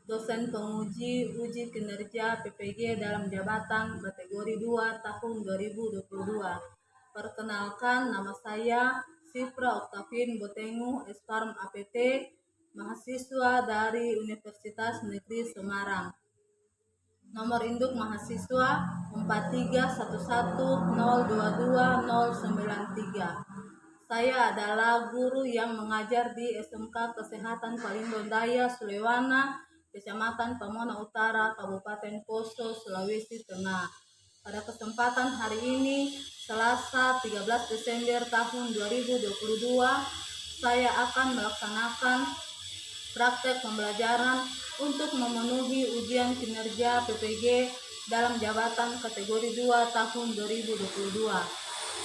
dosen penguji uji kinerja PPG dalam jabatan kategori 2 tahun 2022. Perkenalkan, nama saya Sifra Oktavin Botengu, Esparm APT, mahasiswa dari Universitas Negeri Semarang. Nomor induk mahasiswa 43110220093. Saya adalah guru yang mengajar di SMK Kesehatan Palindo Daya Sulewana, Kecamatan Pamona Utara, Kabupaten Poso, Sulawesi Tengah. Pada kesempatan hari ini, Selasa 13 Desember tahun 2022, saya akan melaksanakan praktek pembelajaran untuk memenuhi ujian kinerja PPG dalam jabatan kategori 2 tahun 2022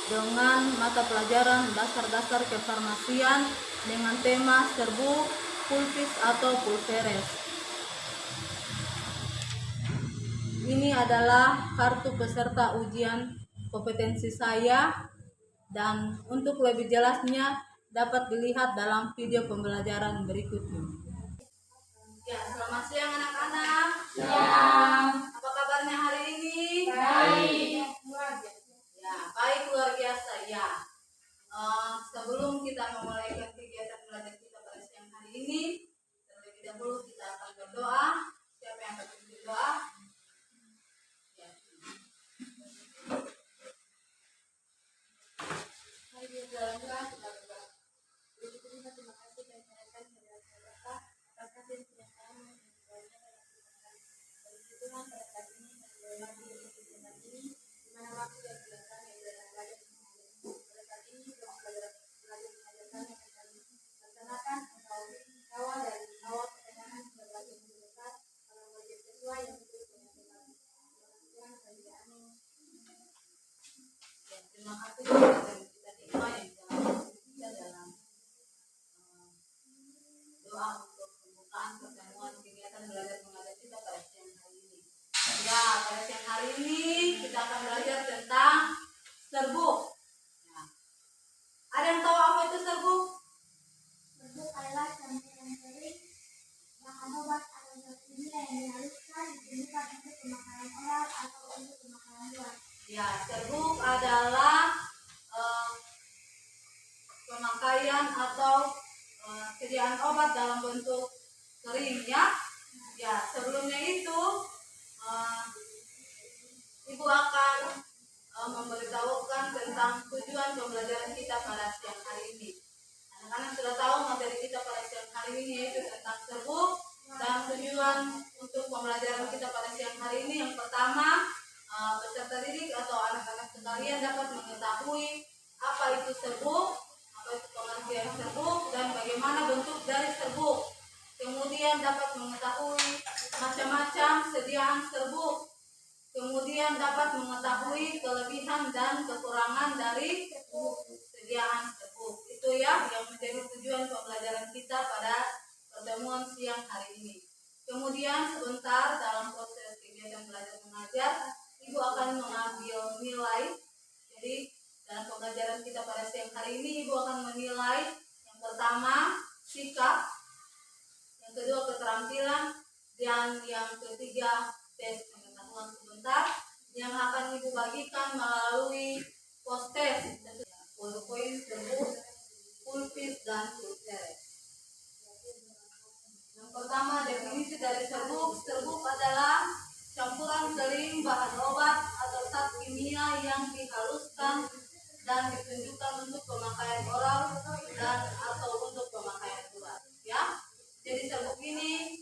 dengan mata pelajaran dasar-dasar kefarmasian dengan tema serbu, pulvis atau pulveres. Ini adalah kartu peserta ujian kompetensi saya, dan untuk lebih jelasnya dapat dilihat dalam video pembelajaran berikutnya. Ya, selamat siang anak-anak. Siang. Apa kabarnya hari ini? Baik. Ya, baik, luar biasa ya. Sebelum kita memulai kegiatan belajar kita pada siang hari ini, terlebih dahulu kita akan berdoa. Siapa yang akan berdoa? Ya. Mari kita berdoa. Terima kasih dan menyerahkan kepada Bapak atas kasih yang kami Tuhan pada saat ini dan lagi ini di mana waktu dan kegiatan yang belajar pada saat ini belajar mengajarkan yang kami laksanakan awal dari awal pertengahan berbagai besar kalau bagian kedua yang terus menyatakan Tuhan bagi kami. Ya, terima kasih dan kita terima yang dalam doa untuk pembukaan pertemuan kegiatan belajar mengajar kita pada siang hari ini. Ya, pada siang hari ini kita akan belajar tentang serbuk. Ya. Ada yang tahu apa itu serbuk? Serbuk adalah campuran kering bahan obat atau zat kimia yang dihaluskan digunakan untuk pemakaian oral atau untuk pemakaian luar. Ya, serbuk adalah pemakaian atau sediaan obat dalam bentuk kering ya. Ya, sebelumnya itu Ibu akan memberitahukan tentang tujuan pembelajaran kita pada siang hari ini. Anak-anak sudah tahu materi kita pada siang hari ini yaitu tentang serbuk, dan tujuan untuk pembelajaran kita pada siang hari ini yang pertama, peserta didik atau anak-anak sekalian dapat mengetahui apa itu serbuk, apa itu pengertian serbuk, dan bagaimana bentuk dari serbuk. Kemudian dapat mengetahui macam-macam sediaan serbuk. Kemudian dapat mengetahui kelebihan dan kekurangan dari sediaan serbuk. Itu ya yang menjadi tujuan pembelajaran kita pada pertemuan siang hari ini. Kemudian sebentar dalam proses kegiatan belajar mengajar, Ibu akan mengambil nilai. Jadi dalam pembelajaran kita pada siang hari ini, Ibu akan menilai yang pertama sikap, yang kedua keterampilan, dan yang ketiga tes pengetahuan sebentar yang akan Ibu bagikan melalui post-test, poin serbuk, pulvis, dan pulveres. Yang pertama, definisi dari serbuk. Serbuk adalah campuran kering bahan obat atau zat kimia yang dihaluskan dan ditunjukkan untuk pemakaian oral dan atau untuk pemakaian luar. Ya, jadi serbuk ini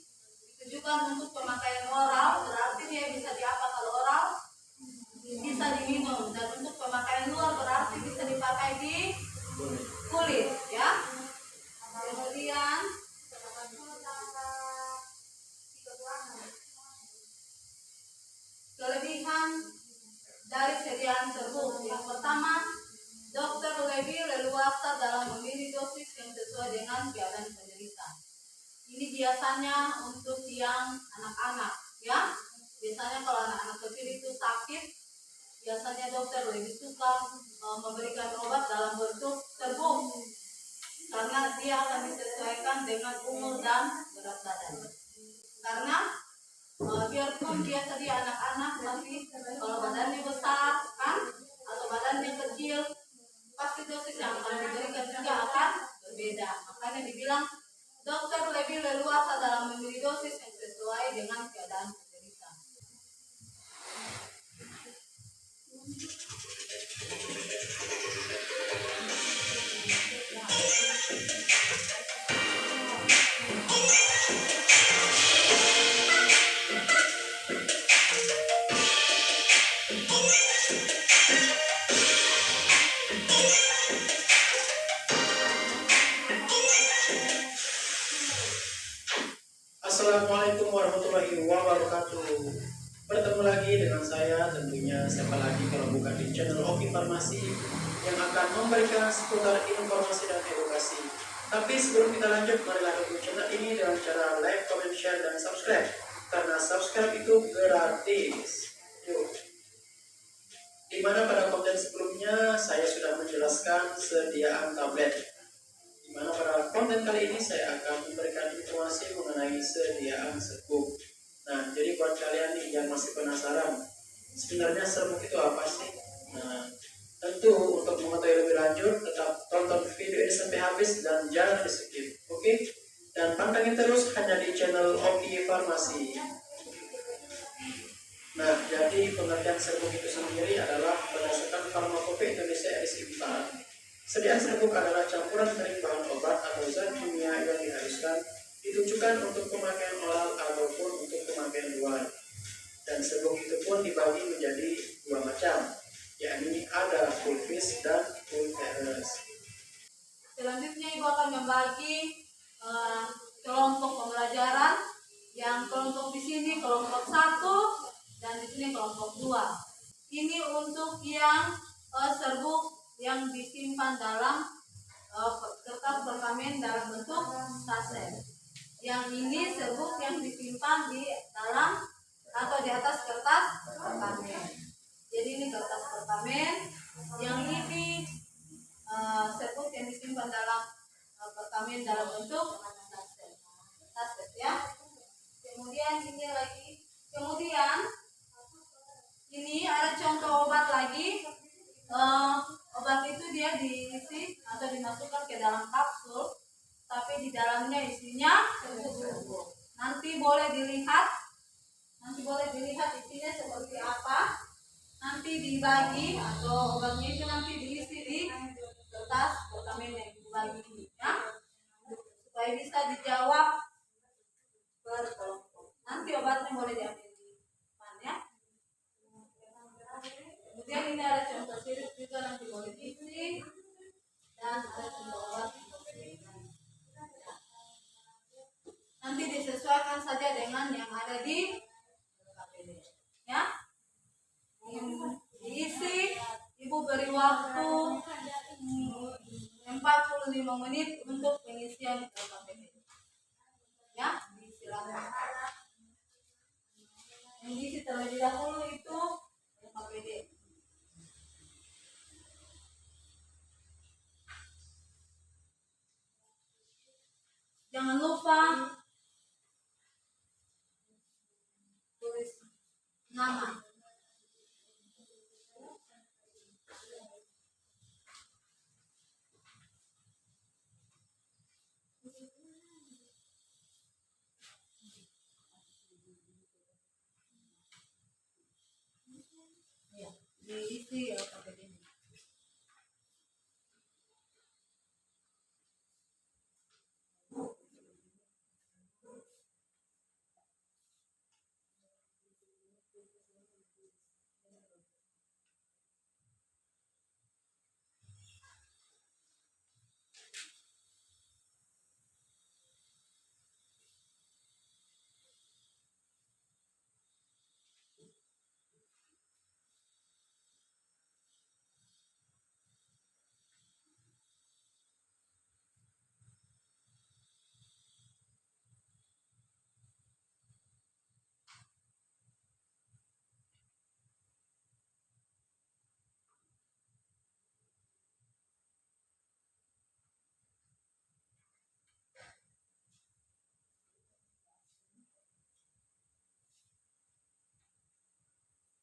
ditujukan untuk pemakaian oral, berarti dia bisa diapa kalau oral? Bisa diminum. Dan untuk pemakaian luar berarti bisa dipakai di kulit, ya. Kemudian kelebihan dari sediaan serbuk. Yang pertama, dokter lebih leluasa dalam memilih dosis yang sesuai dengan keadaan penderita. Ini biasanya untuk yang anak-anak, ya. Biasanya kalau anak-anak kecil itu sakit, biasanya dokter lebih suka memberikan obat dalam bentuk serbuk karena dia akan disesuaikan dengan umur dan berat badan. Karena dokter lebih leluasa dalam memberi dosis yang sesuai dengan keadaan penderita. Assalamualaikum warahmatullahi wabarakatuh. Bertemu lagi dengan saya, tentunya siapa lagi kalau bukan di channel Oki Farmasi yang akan memberikan seputar informasi dan edukasi. Tapi sebelum kita lanjut, marilah dukung channel ini dengan cara like, comment, share, dan subscribe. Karena subscribe itu gratis. Yuk. Dimana pada konten sebelumnya saya sudah menjelaskan sediaan tablet. Dimana pada konten kali ini saya akan memberikan informasi mengenai sediaan serbuk. Nah, jadi buat kalian nih yang masih penasaran, sebenarnya serbuk itu apa sih? Nah, tentu untuk mengetahui lebih lanjut, tetap tonton video ini sampai habis dan jangan di skip, oke? Dan pantengin terus hanya di channel Oki Farmasi. Nah, jadi pengertian serbuk itu sendiri adalah berdasarkan Farmakope Indonesia edisi 4. Sediaan serbuk adalah campuran dari bahan obat atau zat kimia yang dihaluskan, ditujukan untuk pemakaian oral ataupun untuk pemakaian luar. Dan serbuk itu pun dibagi menjadi dua macam, yakni ada full fish dan full ferrous. Selanjutnya Ibu akan membagi kelompok pembelajaran, yang kelompok di sini kelompok 1 dan di sini kelompok 2. Ini untuk yang serbuk yang disimpan dalam kertas perkamen dalam bentuk saset. Yang ini serbuk yang disimpan di dalam atau di atas kertas perkamen. Jadi ini kertas perkamen, yang ini serbuk yang disimpan dalam perkamen dalam bentuk saset. Saset ya. Kemudian ini ada contoh obat lagi. Obat itu dia diisi atau dimasukkan ke dalam kapsul, tapi di dalamnya isinya serbuk. Nanti boleh dilihat isinya seperti apa. Nanti dibagi atau obatnya itu nanti diisi di kertas perkamen yang dibagi ini ya, supaya bisa dijawab berkelompok. Nanti obatnya boleh diambil di depan ya. Kemudian ini ada contoh sirup juga, nanti boleh diisi, dan ada contoh obat. Nanti disesuaikan saja dengan yang ada di KPD ya. Diisi, Ibu beri waktu 45 menit untuk pengisian KPD ya. Silakan. Yang diisi terlebih dahulu itu KPD. Jangan lupa tulis nama. Ya, diisi ya KPD.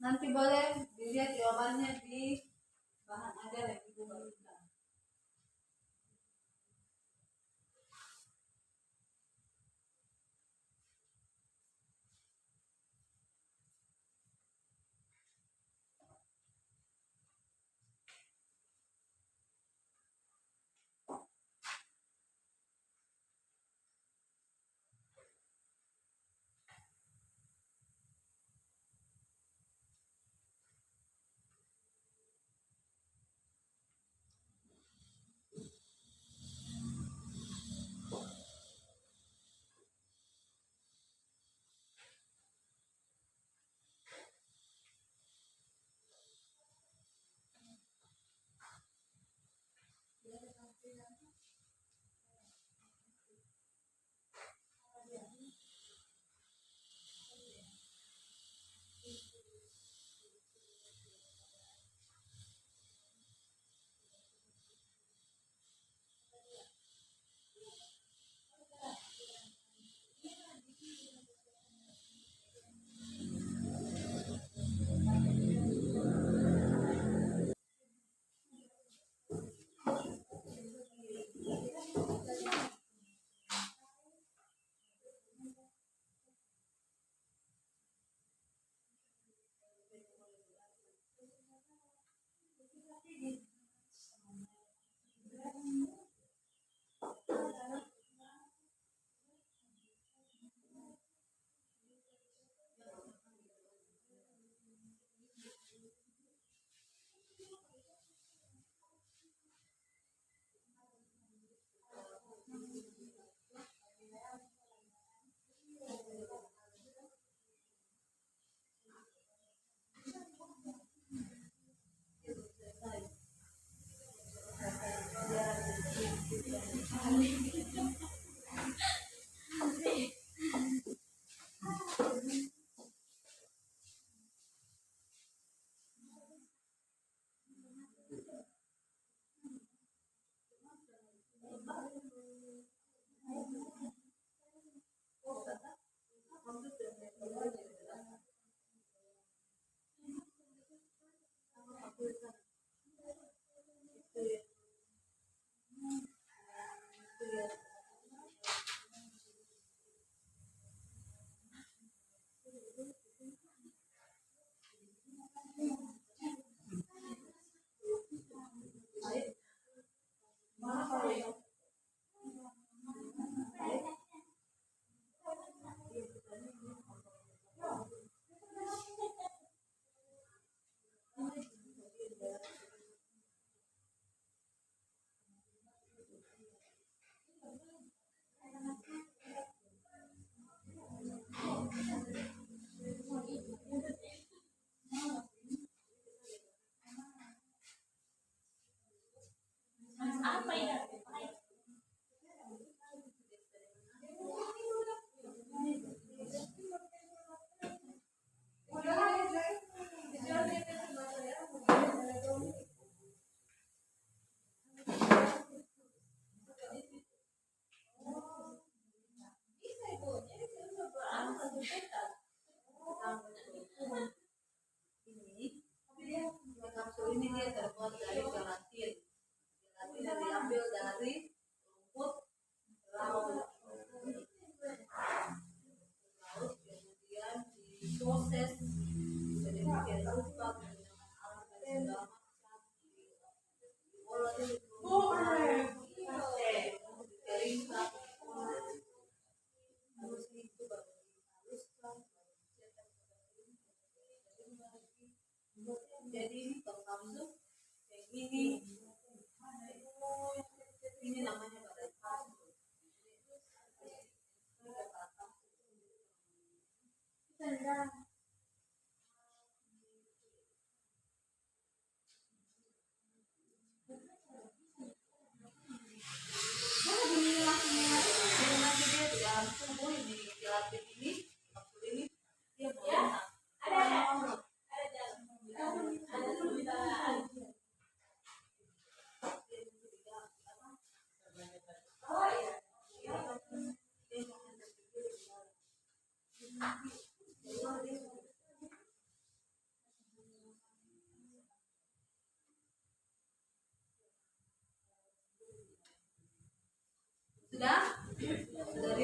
Nanti boleh dilihat jawabannya di bahan ajar yang Ibu berikan.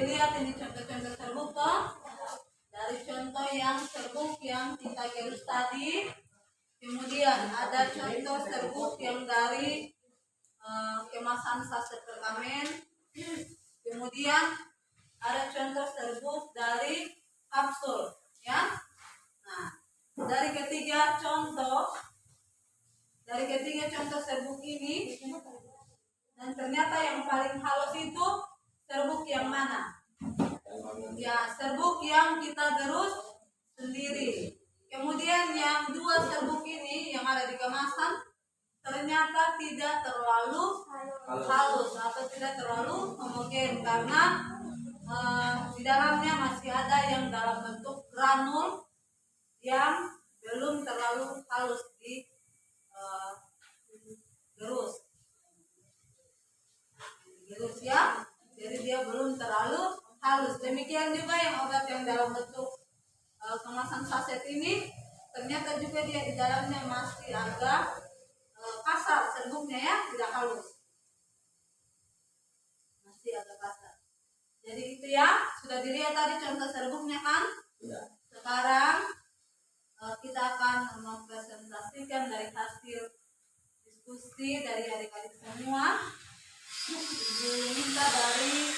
dilihat ini contoh-contoh serbuk toh. Dari contoh yang serbuk yang kita gerus tadi, kemudian ada contoh serbuk yang dari kemasan saset perkamen, kemudian ada contoh serbuk dari kapsul, ya. Nah, dari ketiga contoh serbuk ini, dan ternyata yang paling halus itu serbuk yang mana? Ya, serbuk yang kita gerus sendiri. Kemudian yang dua serbuk ini yang ada di kemasan ternyata tidak terlalu halus atau tidak terlalu homogen, karena di dalamnya masih ada yang dalam bentuk granul yang belum terlalu halus di gerus ya, jadi dia belum terlalu halus. Demikian juga yang obat yang dalam bentuk kemasan saset ini, ternyata juga dia di dalamnya masih agak kasar serbuknya ya, tidak halus, masih agak kasar. Jadi itu ya, sudah dilihat tadi contoh serbuknya kan? Ya. Sekarang kita akan mempresentasikan dari hasil diskusi dari adik-adik semua. Ibu minta dari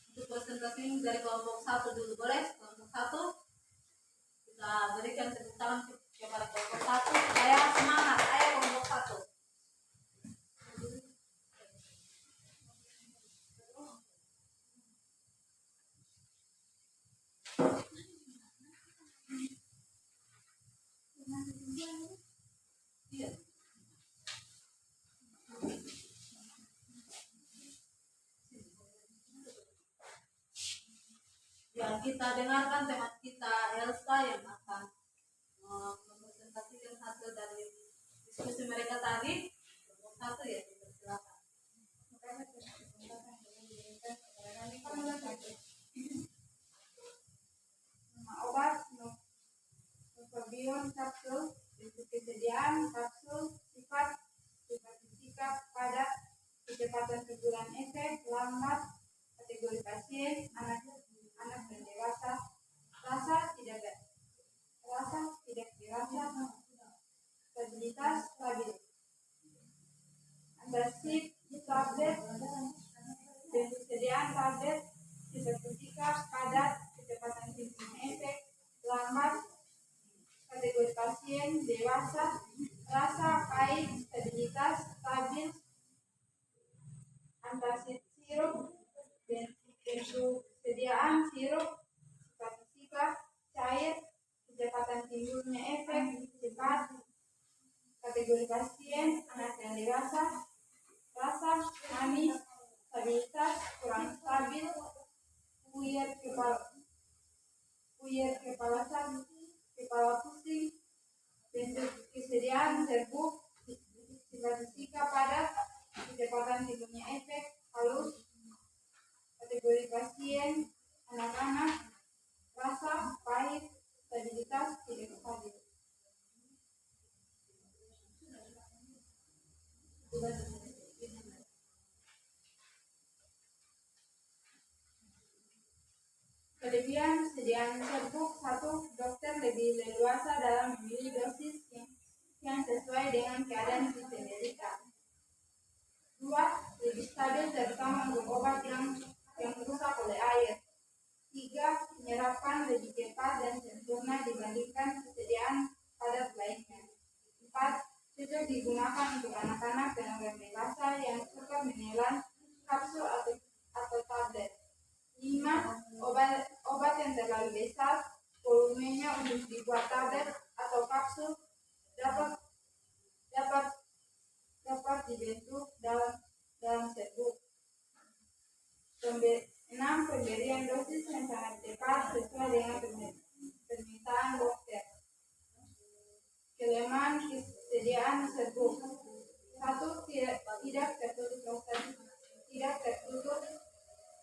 untuk presentasi ini dari kelompok 1 dulu, boleh? Kelompok 1 kita berikan tepuk tangan kepada kelompok 1 supaya semangat. Ayo kelompok 1. Iya. Ya, kita dengarkan teman kita Elsa yang akan mempresentasikan hasil dari diskusi mereka tadi. Kelompok 1 ya, silakan. Nama obat Nuvabion kapsul, bentuk kesediaan kapsul, sifat sikap, padat, kecepatan teguran efek, lambat, kategori pasien, anak dan dewasa, rasa tidak dirasa, stabilitas stabil, antacid tablet, bentuk sediaan tablet, sifat sikap, padat, kecepatan timbulnya efek, lambat, kategori pasien, dewasa, rasa, pahit, stabilitas, stabil, antacid sirup, bentuk sediaan sirup, sifat sikap, cair, kecepatan timbulnya efek, cepat, kategori pasien, anak dan dewasa, rasa, manis, stabilitas, kurang stabil, puyer kepala sakit, kepala pusing, bentuk kesediaan serbuk, sifat sikap padat, kecepatan timbulnya efek, halus, kategori pasien, anak-anak, rasa, pahit, stabilitas, tidak stabil. Kelebihan sediaan serbuk: 1. Dokter lebih leluasa dalam memilih dosis yang sesuai dengan keadaan si penderita. 2. Lebih stabil terutama untuk obat yang rusak oleh air. 3. Penyerapan lebih cepat dan sempurna dibandingkan kesediaan padat lainnya. 4. Cocok digunakan untuk anak-anak dan orang dewasa yang suka menelan kapsul atau tablet. 5. Obat yang terlalu besar volumenya untuk dibuat tablet atau kapsul dapat dibentuk dalam serbuk. 6. Pemberian dosis yang sangat tepat sesuai dengan permintaan dokter. Kelemahan kesediaan serbuk: 1. Tidak tertutup,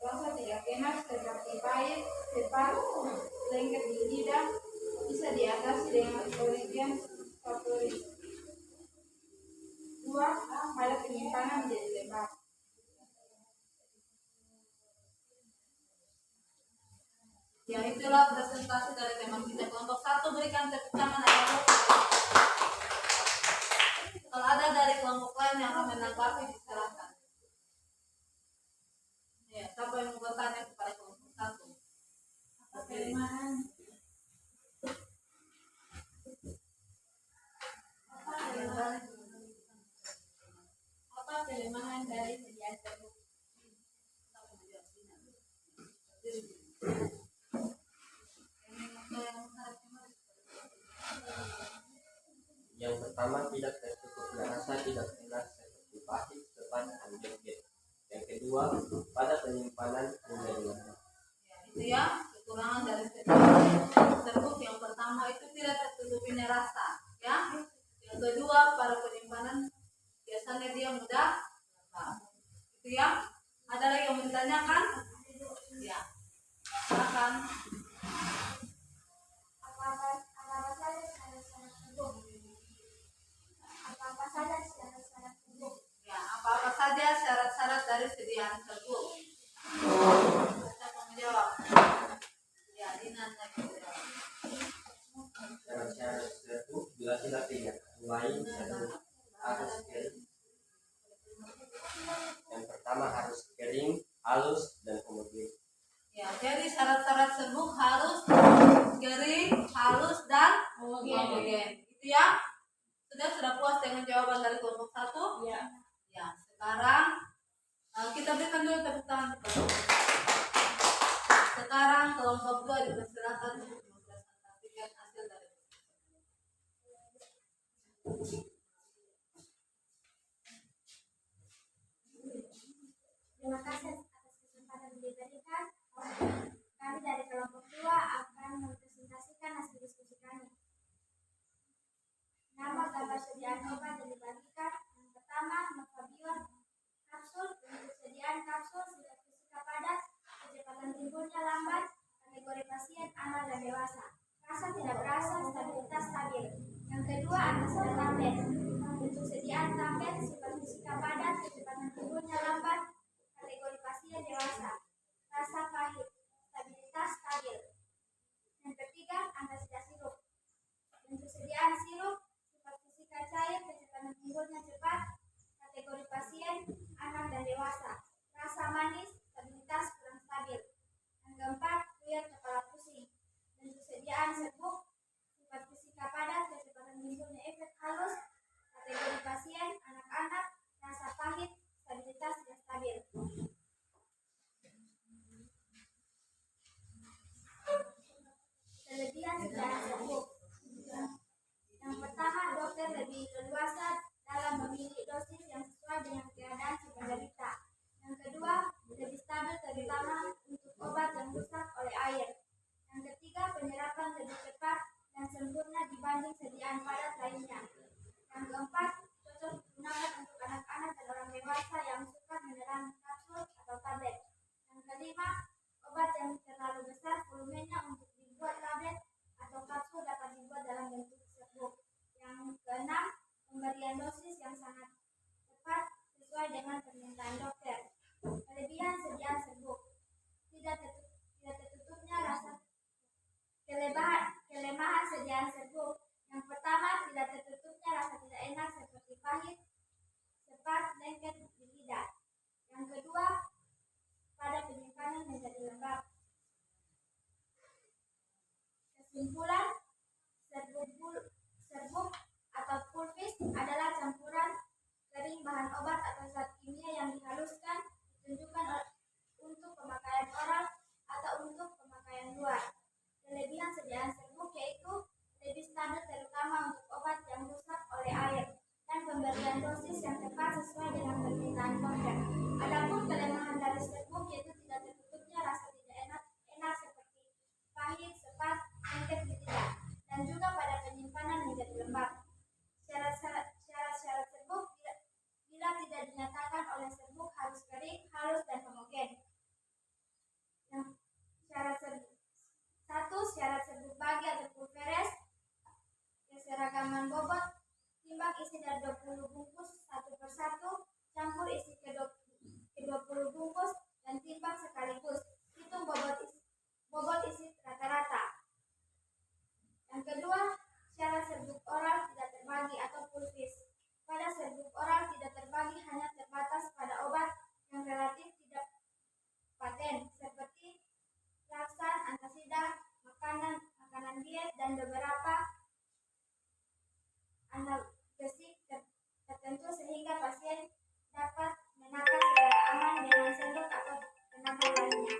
rasa tidak enak seperti pahit, cepat, lengket di lidah, bisa diatasi dengan Origen favorit. 2. Pada penyimpanan menjadi lembab. itulah presentasi dari tema kita. Kelompok 1 berikan tepuk tangan ayah. Kalau ada dari kelompok lain yang akan menanggapi, silakan. Ya, siapa yang mau bertanya kepada kelompok 1? Apa kelemahan? Apa kelemahan dari sediaan serbuk? Yang pertama, tidak tertutupnya rasa tidak enak seperti pahit, cepat, dan joget. Yang kedua, pada penyimpanan menjadi lama. Ya, itu ya kekurangan dari sediaan serbuk. Yang pertama itu tidak tertutupinya rasa, ya. Yang kedua, pada penyimpanan biasanya dia mudah rusak. Itu ya. Ada lagi yang menanyakan? Ya, silakan. Apa saja syarat-syarat serbuk? Apa saja syarat-syarat serbuk? Ya, apa-apa saja syarat-syarat dari sediaan serbuk? Siapa menjawab? Ya, Dinan lagi menjawab. Syarat-syarat serbuk jelas artinya. Lain satu harus kering. Yang pertama harus kering, halus, dan homogen. Ya, jadi syarat-syarat serbuk harus kering, halus, dan homogen. Itu ya. Sudah puas dengan jawaban dari kelompok 1? Ya. Ya, sekarang kita berikan dulu tepuk tangan kepada kelompok 1. Sekarang kelompok 2 dipersilakan untuk mempresentasikan hasil dari Terima kasih atas kesempatan yang diberikan. Kami dari kelompok 2 akan mempresentasikan hasil diskusi kami. Nama gambar sediaan obat yang dibagikan. Yang pertama, Novabion kapsul. Untuk sediaan kapsul sifat fisika padat, kecepatan timbulnya lambat, kategori pasien anak dan dewasa. Rasa tidak berasa, stabilitas stabil. Yang kedua, antasida tablet. Untuk sediaan tablet sifat fisika padat, kecepatan timbulnya lambat, kategori pasien dewasa. Rasa pahit, stabilitas stabil. Yang ketiga, antasida sirup. Untuk sediaan sirup sifat fisika cair, kecepatan timbulnya cepat, kategori pasien anak dan dewasa. Rasa manis, stabilitas kurang stabil. Yang keempat, lihat kepala pusing. Untuk sediaan serbuk sifat fisika padat, kecepatan timbulnya efek halus, kategori pasien anak-anak, rasa pahit, stabilitas tidak stabil. Kelebihan sediaan serbuk. Yang pertama, dokter lebih leluasa dalam memilih dosis yang sesuai dengan keadaan si penderita. Yang kedua, lebih stabil terutama untuk obat yang rusak oleh air. Yang ketiga, penyerapan lebih cepat dan sempurna dibanding sediaan padat lainnya. Yang keempat, cocok digunakan untuk anak-anak dan orang dewasa yang suka menelan kapsul atau tablet. Yang kelima, obat yang terlalu besar volumenya untuk dibuat tablet atau kapsul dapat dibuat dalam bentuk serbuk. Yang keenam, pemberian dosis yang sangat tepat sesuai dengan permintaan dokter. Kelebihan sediaan serbuk. Tidak tertutupnya rasa. Kelemahan sediaan serbuk. Yang pertama, tidak tertutupnya rasa tidak enak seperti pahit, cepat, lengket di lidah. Yang kedua, pada penyimpanan menjadi lembab. Kesimpulan, serbuk atau pulvis adalah campuran kering bahan obat atau zat kimia yang dihaluskan, ditunjukkan untuk pemakaian oral atau untuk pemakaian luar. Kelebihan sediaan serbuk yaitu lebih stabil terutama untuk obat yang rusak oleh air dan pemberian dosis yang tepat sesuai dengan permintaan dokter. Adapun kelemahan dari serbuk yaitu tidak tertutupnya rasa tidak enak seperti pahit, cepat, lengket di lidah, dan juga pada penyimpanan menjadi lembab. Syarat-syarat serbuk bila tidak dinyatakan oleh serbuk harus kering, halus, dan homogen. Yang syarat serbuk. 1. Syarat serbuk bagi atau pulveres. Keseragaman bobot, timbang isi dari 20 bungkus 1 per 1, campur isi ke 20 bungkus, dan timbang serbuk oral tidak terbagi hanya terbatas pada obat yang relatif tidak paten seperti laksan, antasida, makanan diet, dan beberapa analgesik tertentu sehingga pasien dapat menakan secara aman dengan serbuk atau penambah lainnya.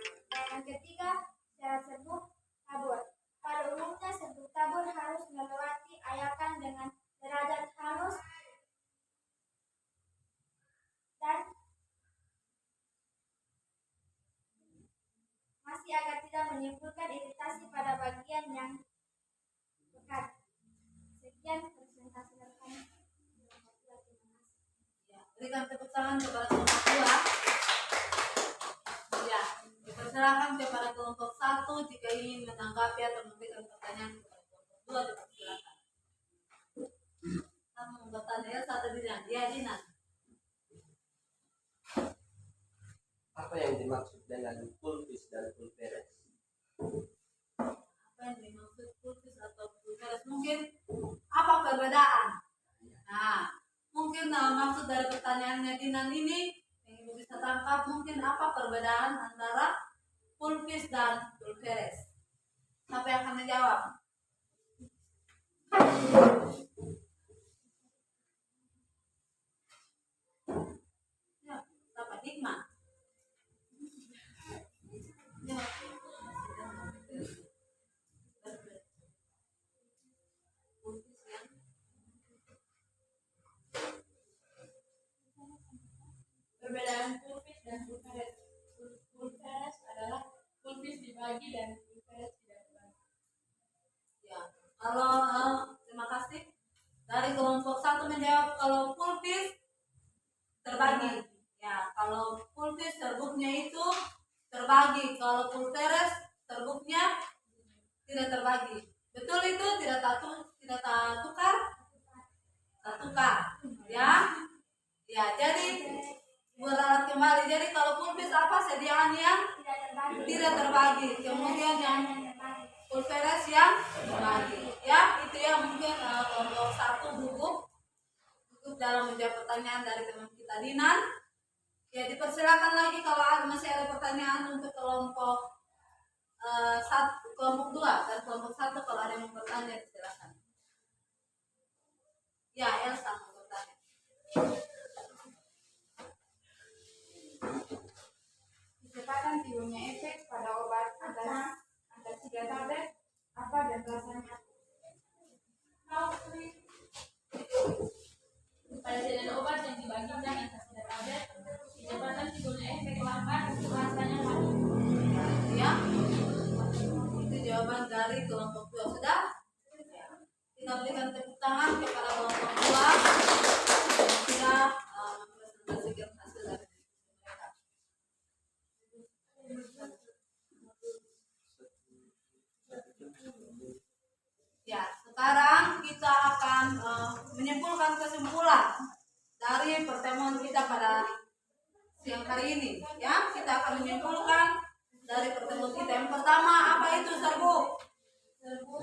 Yang ketiga, syarat serbuk tabur. Pada umumnya serbuk tabur harus melewati ayakan dengan derajat halus dan masih agar tidak menimbulkan iritasi pada bagian yang pekat. Sekian presentasi dari kami. Ya, berikan tepuk tangan kepada kelompok 2. Ya, dipersilakan kepada kelompok 1 jika ingin menanggapi atau memberikan pertanyaan kepada kelompok 2, dipersilakan. Kamu bertanya satu Dinan. Ya, Dinan. Apa yang dimaksud dengan pulvis dan pulveres? Apa yang dimaksud pulvis atau pulveres? Mungkin apa perbedaan? Nah, mungkin maksud dari pertanyaannya Dinan ini yang Ibu bisa tangkap mungkin apa perbedaan antara pulvis dan pulveres? Siapa yang akan menjawab? Ya, siapa? Hikmah. Ya. Pulvis yang Perbedaan pulvis dan pulveres. Pulveres adalah pulvis dibagi dan pulveres tidak dibagi. ya. Kalau terima kasih dari kelompok 1 menjawab kalau pulvis terbagi. Ya, kalau pulvis serbuknya itu terbagi, kalau pulveres serbuknya tidak terbagi. Betul itu tidak tukar? Tak tukar. Ya. Ya, jadi beralat kembali. Jadi kalau pulvis apa sediaan yang tidak terbagi, kemudian yang pulveres yang terbagi. Ya, itu ya mungkin kelompok 1 gugup dalam menjawab pertanyaan dari teman kita Dinan. Ya, dipersilakan lagi kalau masih ada pertanyaan untuk kelompok 2 dan kelompok 1 kalau ada yang mau bertanya silakan. Ya, Elsa mau bertanya. Kecepatan timbulnya efek pada obat antasida tablet apa dan rasanya? Pada sediaan obat yang dibagikan antasida tablet, kecepatan timbulnya efek lambat, rasanya manis. Ya, itu jawaban dari kelompok 2 sudah. Kita berikan tepuk tangan kepada kelompok 2 yang sudah mempresentasikan hasil dari mereka. Ya, sekarang kita akan menyimpulkan kesimpulan dari pertemuan kita pada siang hari ini. Ya, kita akan menyimpulkan dari pertemuan kita. Yang pertama, apa itu serbuk? Serbuk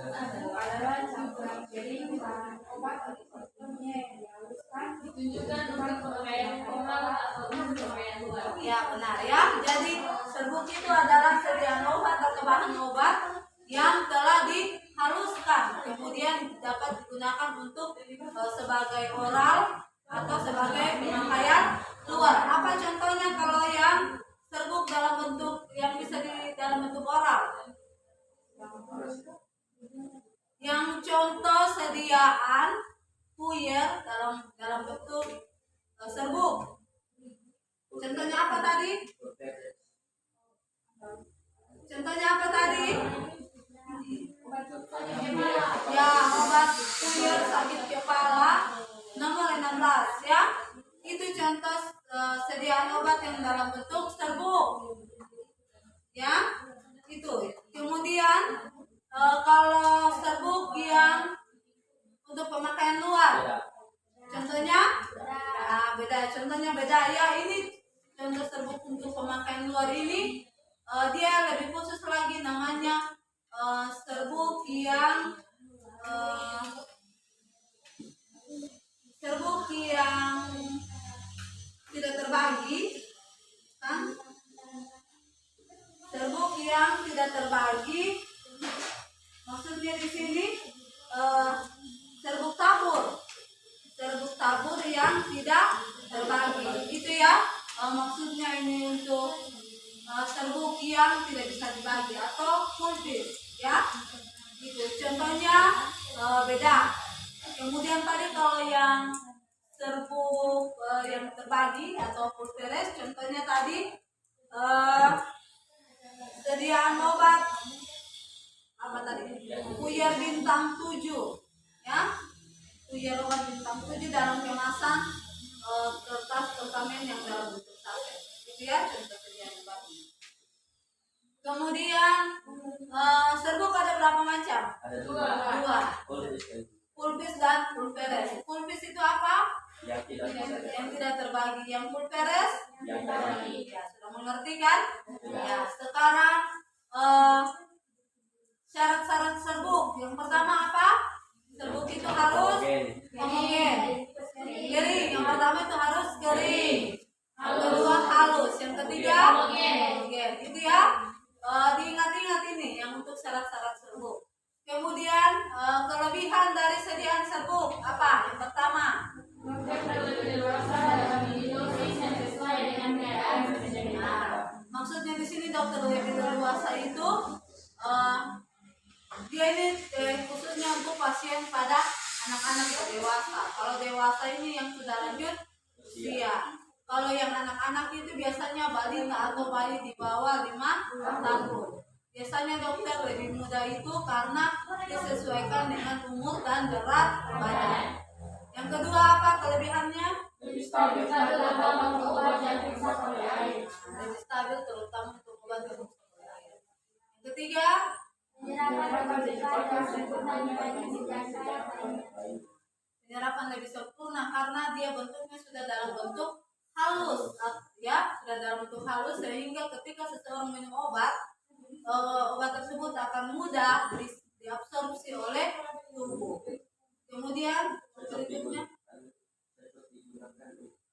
adalah campuran kering bahan obat atau sebelumnya yang dihaluskan ditunjukkan untuk pemakaian oral atau untuk pemakaian luar. Ya, benar ya. Jadi serbuk itu adalah sediaan obat atau bahan obat yang telah dihaluskan, kemudian dapat digunakan untuk sebagai oral atau sebagai pemakaian luar. Apa contohnya kalau yang serbuk dalam bentuk yang bisa dalam bentuk oral? Yang contoh sediaan puyer dalam bentuk serbuk. Contohnya apa tadi? Contohnya apa tadi? Ya, obat puyer sakit kepala nomor 16 ya. Itu contoh sediaan obat yang dalam bentuk serbuk. Ya, itu. Kemudian kalau serbuk yang untuk pemakaian luar, contohnya beda. Contohnya beda ya. Ini contoh serbuk untuk pemakaian luar ini dia lebih khusus lagi, namanya serbuk yang tabur yang tidak terbagi. Itu ya maksudnya ini untuk serbuk yang tidak bisa dibagi atau full piece ya. Gitu. Contohnya beda. Kemudian tadi kalau yang serbuk yang terbagi atau full piece, contohnya tadi sediaan obat apa tadi? Puyer bintang 7 ya. Puyer obat bintang 7 dalam kemasan kertas perkamen yang dalam bentuk saset. Itu ya contoh sediaan obat. Kemudian serbuk ada berapa macam? Ada dua. Full piece dan full peres. Full piece itu apa? Yang tidak terbagi. Yang full peres yang terbagi. ya, sudah mengerti kan? Ya, sekarang syarat-syarat serbuk. Yang pertama apa? Serbuk itu harus homogen. Kering. Yang pertama itu harus kering. Yang kedua halus. Yang ketiga homogen. Itu ya. Diingat-ingat ini yang untuk syarat-syarat serbuk. Kemudian kelebihan dari sediaan serbuk apa? Yang pertama, maksudnya di sini dokter lebih leluasa itu dia ini khususnya untuk pasien pada anak-anak yang dewasa. Kalau dewasa ini yang sudah lanjut usia. Kalau yang anak-anak itu biasanya balita atau bayi di bawah 5 tahun. Biasanya dokter lebih mudah itu karena disesuaikan dengan umur dan berat badan. Yang kedua apa kelebihannya? Lebih stabil terutama untuk obat yang diperiksa oleh air. Lebih stabil terutama untuk obat yang diperiksa oleh air. Yang ketiga, penyerapan lebih sempurna karena dia bentuknya sudah dalam bentuk halus, ya sudah dalam bentuk halus sehingga ketika seseorang minum obat tersebut akan mudah diabsorpsi oleh tubuh. Kemudian berikutnya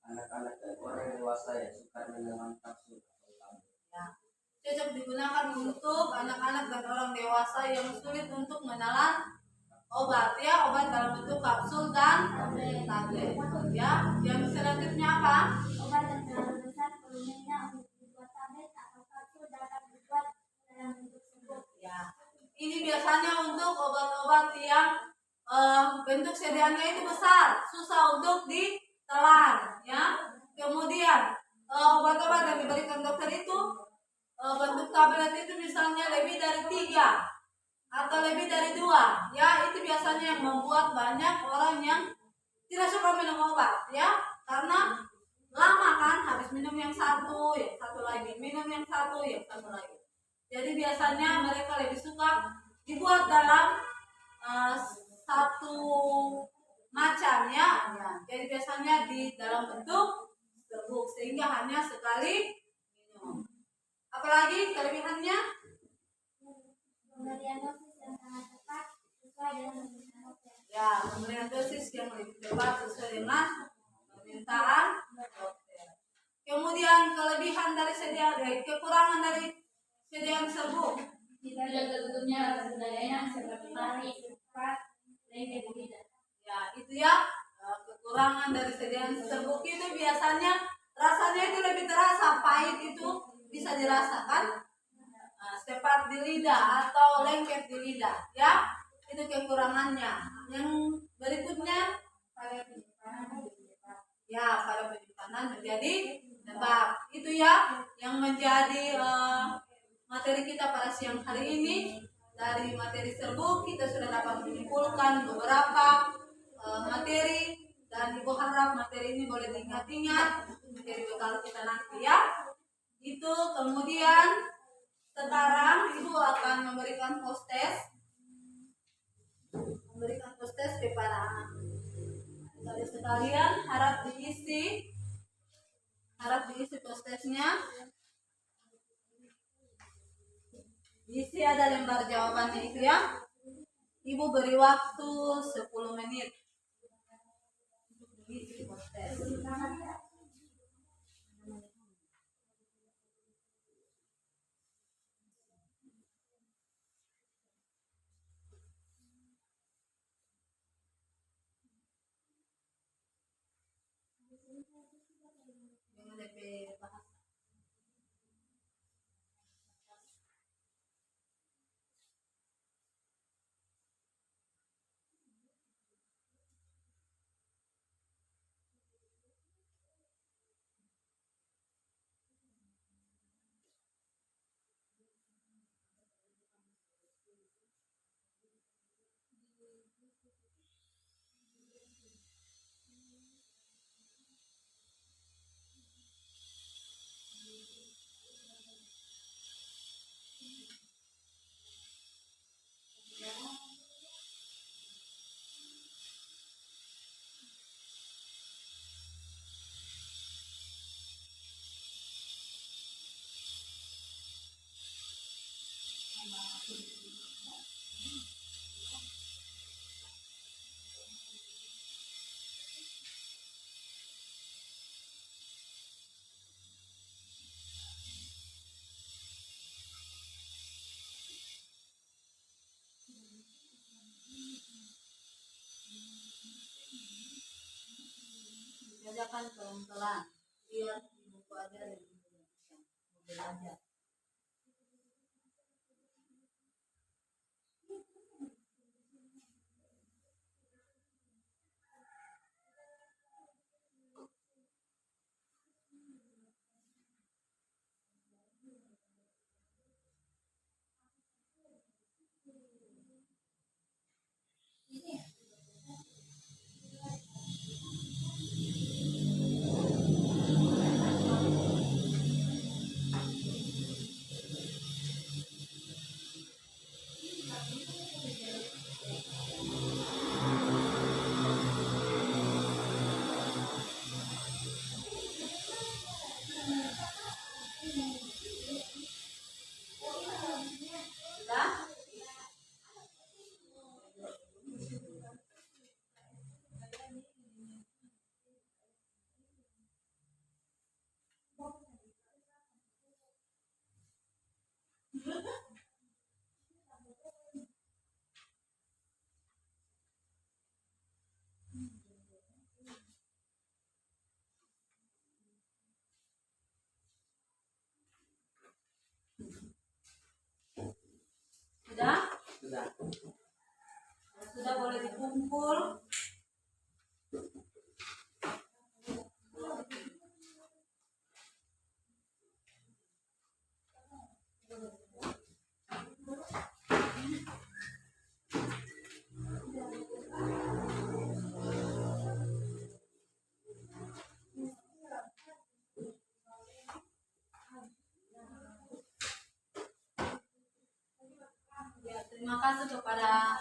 anak-anak dan orang dewasa yang suka menelan kapsul atau tablet. Ya, cocok digunakan untuk anak-anak dan orang dewasa yang sulit untuk menelan obat ya, obat dalam bentuk kapsul dan tablet. Ya, yang selanjutnya apa? Obat yang terlalu besar volumenya untuk dibuat tablet atau kapsul dapat dibuat dalam bentuk serbuk. Ya, ini biasanya untuk obat-obat yang bentuk sediaannya itu besar, susah untuk ditelan, ya. Kemudian obat-obat yang diberikan dokter itu bentuk tablet itu misalnya lebih dari 3 atau lebih dari 2, ya. Itu biasanya yang membuat banyak orang yang tidak suka minum obat, ya, karena lama kan, habis minum yang satu, ya satu lagi, minum yang satu, ya satu lagi. Jadi biasanya mereka lebih suka dibuat dalam satu macam ya. Jadi biasanya di dalam bentuk serbuk sehingga hanya sekali minum. Apalagi kelebihannya? Pemberian dosis yang sangat tepat sesuai dengan permintaan dokter. Ya, pemberian dosis yang lebih tepat sesuai dengan permintaan dokter. Kemudian kelebihan dari kekurangan dari sediaan serbuk. Tidak tertutupnya rasa dayanya seperti mati, cepat, lengket tidak. Ya, itu ya kekurangan dari sediaan serbuk itu biasanya rasanya itu lebih terasa, pahit itu bisa dirasakan, cepat di lidah atau lengket di lidah, ya. Itu kekurangannya. Yang berikutnya pada penyimpanan menjadi lembab. Itu ya yang menjadi materi kita pada siang hari ini. Dari materi serbuk kita sudah dapat menyimpulkan beberapa materi dan Ibu harap materi ini boleh diingat-ingat menjadi bekal kita nanti ya. Itu kemudian sekarang Ibu akan memberikan post test kepada anak sekalian. Harap diisi post testnya. Diisi ada lembar jawabannya itu ya. Ibu beri waktu 10 menit. Diisi post test. Yang DP bahasa. Kerjakan pelan-pelan. Lihat di buku aja dan mau belajar. Sudah? Sudah? Sudah. Kalau sudah boleh dikumpul. Ya, terima kasih kepada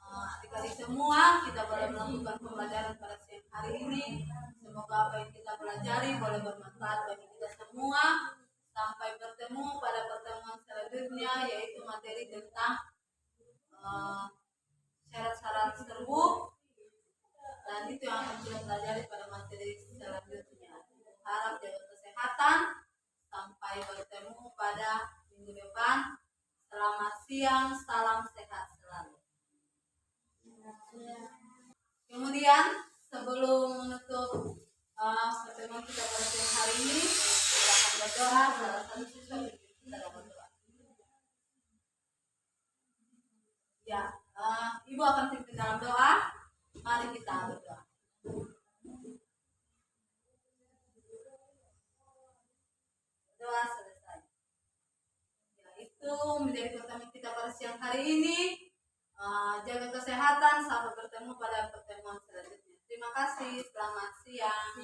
adik-adik semua. Kita boleh melakukan pembelajaran pada siang hari ini. Semoga apa yang kita pelajari boleh bermanfaat bagi kita semua. Sampai bertemu pada pertemuan selanjutnya, yaitu materi tentang syarat-syarat serbuk. Dan itu yang akan kita pelajari pada materi selanjutnya. Harap jaga kesehatan. Sampai bertemu pada minggu depan. Selamat siang, salam sehat selalu. Kemudian sebelum menutup pertemuan kita pada siang hari ini, kita akan berdoa. Salah satu siswa kita akan berdoa. Ya, Ibu akan pimpin dalam doa. Mari kita berdoa. Doa selesai. Ya, itu menjadi pertemuan kita pada siang hari ini. Jaga kesehatan, sampai bertemu pada pertemuan selanjutnya. Terima kasih, selamat siang.